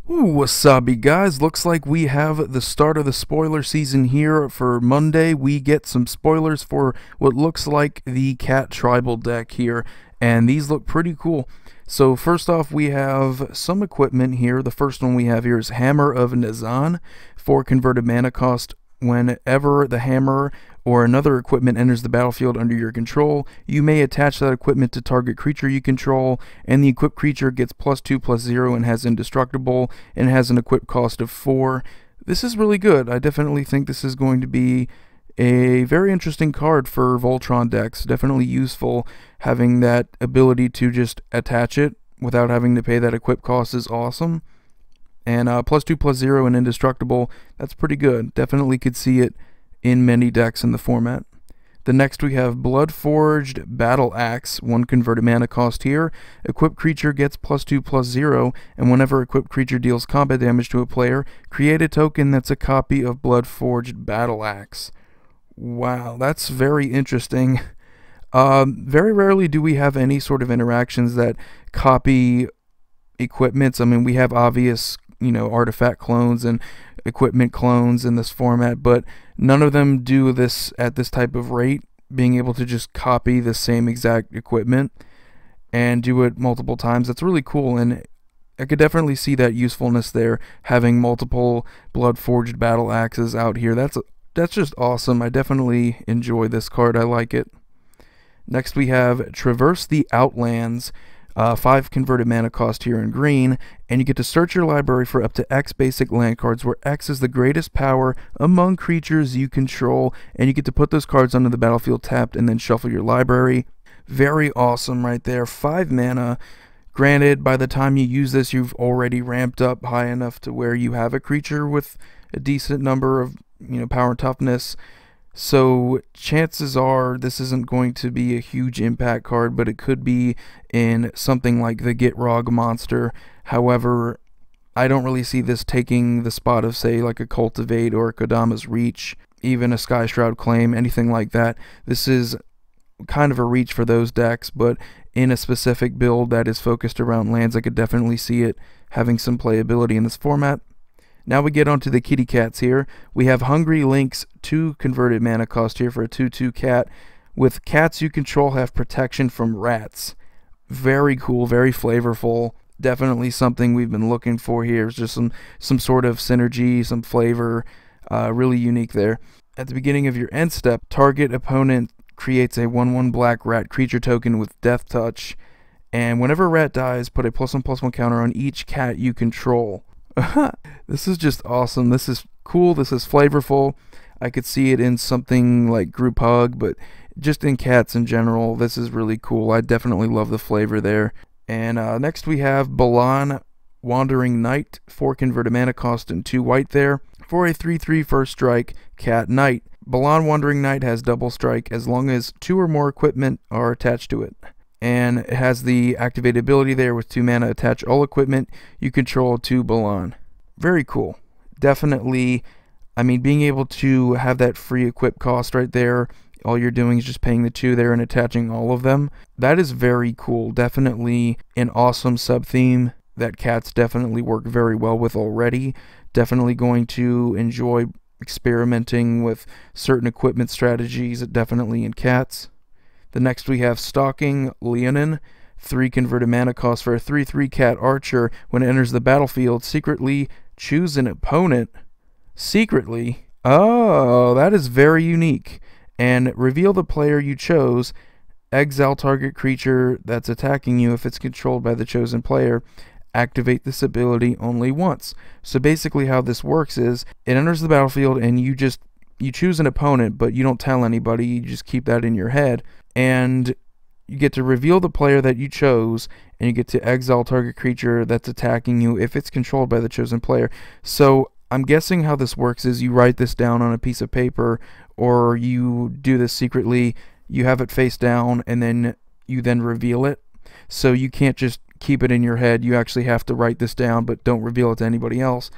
Ooh, wasabi guys, looks like we have the start of the spoiler season here. For Monday, we get some spoilers for what looks like the cat tribal deck here, and these look pretty cool. So first off, we have some equipment here. The first one we have here is Hammer of Nazan for converted mana cost. Whenever the hammer or another equipment enters the battlefield under your control, you may attach that equipment to target creature you control, and the equipped creature gets +2/+0 and has indestructible, and has an equip cost of 4. This is really good. I definitely think this is going to be a very interesting card for Voltron decks. Definitely useful. Having that ability to just attach it without having to pay that equip cost is awesome. And +2/+0 and indestructible, that's pretty good. Definitely could see it in many decks in the format. The next we have Bloodforged Battle Axe, 1 converted mana cost here. Equipped creature gets +2/+0, and whenever equipped creature deals combat damage to a player, create a token that's a copy of Bloodforged Battle Axe. Wow, that's very interesting. Very rarely do we have any sort of interactions that copy equipments. I mean, we have obvious artifact clones and equipment clones in this format, but none of them do this at this type of rate, being able to just copy the same exact equipment and do it multiple times. That's really cool, and I could definitely see that usefulness there, having multiple Bloodforged Battle Axes out here. That's just awesome. I definitely enjoy this card. I like it. Next we have Traverse the Outlands, 5 converted mana cost here in green, and you get to search your library for up to X basic land cards, where X is the greatest power among creatures you control, and you get to put those cards onto the battlefield tapped and then shuffle your library. Very awesome right there. 5 mana. Granted, by the time you use this, you've already ramped up high enough to where you have a creature with a decent number of power and toughness. So chances are this isn't going to be a huge impact card, but it could be in something like the Gitrog monster. However, I don't really see this taking the spot of, say, like a Cultivate or a Kodama's Reach, even a Sky Shroud Claim, anything like that. This is kind of a reach for those decks, but in a specific build that is focused around lands, I could definitely see it having some playability in this format. Now we get onto the kitty cats here. We have Hungry Lynx, 2 converted mana cost here for a 2/2 cat. With cats you control have protection from rats. Very cool, very flavorful. Definitely something we've been looking for here. It's just some sort of synergy, some flavor. Really unique there. At the beginning of your end step, target opponent creates a 1/1 black rat creature token with Death Touch. And whenever a rat dies, put a +1/+1 counter on each cat you control. This is just awesome. This is cool. This is flavorful. I could see it in something like Group Hug, but just in cats in general, this is really cool. I definitely love the flavor there. And next we have Balan Wandering Knight, 4 converted mana cost and 2 white there for a 3/3 first strike cat knight. Balan Wandering Knight has double strike as long as 2 or more equipment are attached to it. And it has the activated ability there with 2 mana, attach all equipment you control to Balan. Very cool. Definitely, I mean, being able to have that free equip cost right there, all you're doing is just paying the 2 there and attaching all of them. That is very cool. Definitely an awesome sub-theme that cats definitely work very well with already. Definitely going to enjoy experimenting with certain equipment strategies, definitely in cats. The next we have Stalking Leonin, 3 converted mana cost for a 3/3 cat archer. When it enters the battlefield, secretly choose an opponent. Secretly? Oh, that is very unique. And reveal the player you chose. Exile target creature that's attacking you if it's controlled by the chosen player. Activate this ability only once. So basically how this works is, it enters the battlefield and you choose an opponent, but you don't tell anybody. You just keep that in your head. And you get to reveal the player that you chose, and you get to exile target creature that's attacking you if it's controlled by the chosen player. So I'm guessing how this works is you write this down on a piece of paper, or you do this secretly. You have it face down, and then you reveal it. So you can't just keep it in your head. You actually have to write this down, but don't reveal it to anybody else.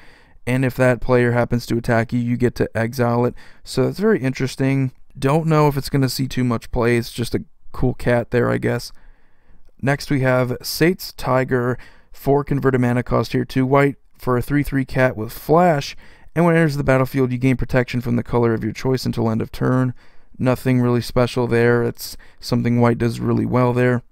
And if that player happens to attack you, you get to exile it. So it's very interesting. Don't know if it's going to see too much play. It's just a cool cat there, I guess. Next we have Sate's Tiger, 4 converted mana cost here, 2 white for a 3/3 cat with flash, and when it enters the battlefield, you gain protection from the color of your choice until end of turn. Nothing really special there. It's something white does really well there.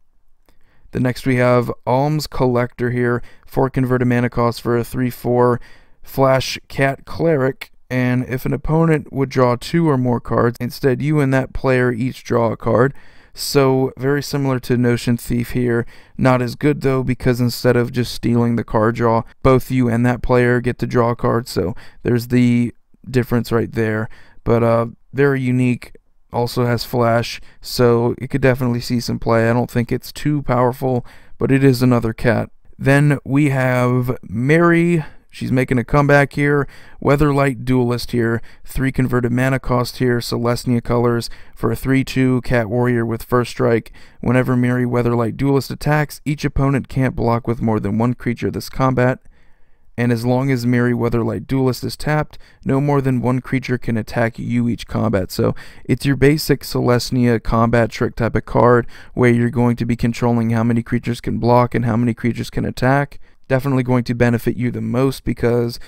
The next we have Alms Collector here, 4 converted mana cost for a 3/4 flash cat cleric, and if an opponent would draw 2 or more cards, instead you and that player each draw a card. So very similar to Notion Thief here. Not as good though, because instead of just stealing the card draw, both you and that player get to draw a card, so there's the difference right there. But very unique. Also has flash, so it could definitely see some play. I don't think it's too powerful, but it is another cat. Then we have Mary. She's making a comeback here. Weatherlight Duelist here. 3 converted mana cost here. Celestia colors for a 3/2 cat warrior with first strike. Whenever Mary Weatherlight Duelist attacks, each opponent can't block with more than 1 creature this combat. And as long as Mary Weatherlight Duelist is tapped, no more than 1 creature can attack you each combat. So it's your basic Celestia combat trick type of card where you're going to be controlling how many creatures can block and how many creatures can attack. Definitely going to benefit you the most because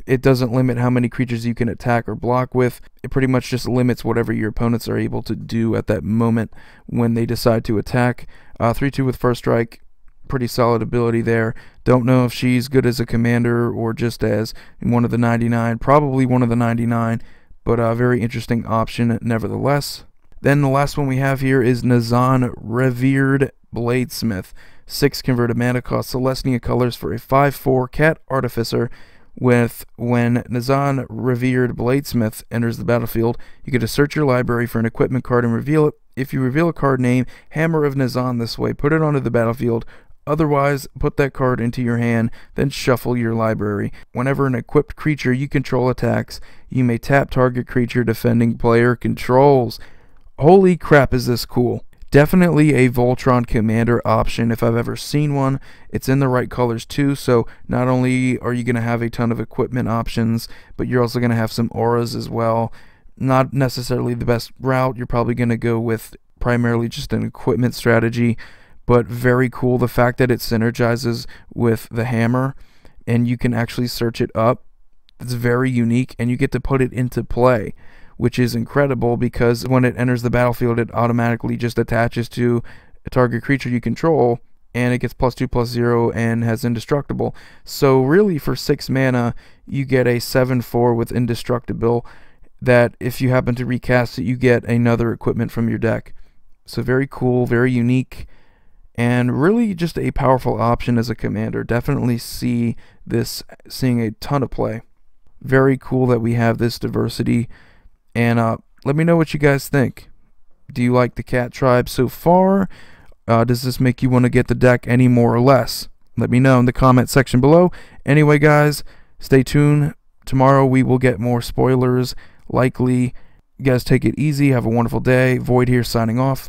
it doesn't limit how many creatures you can attack or block with. It pretty much just limits whatever your opponents are able to do at that moment when they decide to attack. 3/2 with first strike. Pretty solid ability there. Don't know if she's good as a commander or just as one of the 99. Probably one of the 99, but a very interesting option nevertheless. Then the last one we have here is Nazan Revered Bladesmith. 6 converted mana cost Celestia colors for a 5/4 cat artificer. When Nazan Revered Bladesmith enters the battlefield, you get to search your library for an equipment card and reveal it. If you reveal a card named Hammer of Nazan this way, put it onto the battlefield. Otherwise, put that card into your hand, then shuffle your library. Whenever an equipped creature you control attacks, you may tap target creature defending player controls. Holy crap, is this cool. Definitely a Voltron Commander option if I've ever seen one. It's in the right colors too, so not only are you going to have a ton of equipment options, but you're also going to have some auras as well. Not necessarily the best route. You're probably going to go with primarily just an equipment strategy. But very cool, the fact that it synergizes with the hammer and you can actually search it up. It's very unique, and you get to put it into play, which is incredible because when it enters the battlefield, it automatically just attaches to a target creature you control, and it gets +2/+0 and has indestructible. So really for 6 mana, you get a 7/4 with indestructible that if you happen to recast it, you get another equipment from your deck. So very cool, very unique. And really just a powerful option as a commander. Definitely see this seeing a ton of play. Very cool that we have this diversity. And let me know what you guys think. Do you like the cat tribe so far? Does this make you want to get the deck any more or less? Let me know in the comment section below. Anyway guys, stay tuned. Tomorrow we will get more spoilers likely. You guys take it easy. Have a wonderful day. Void here signing off.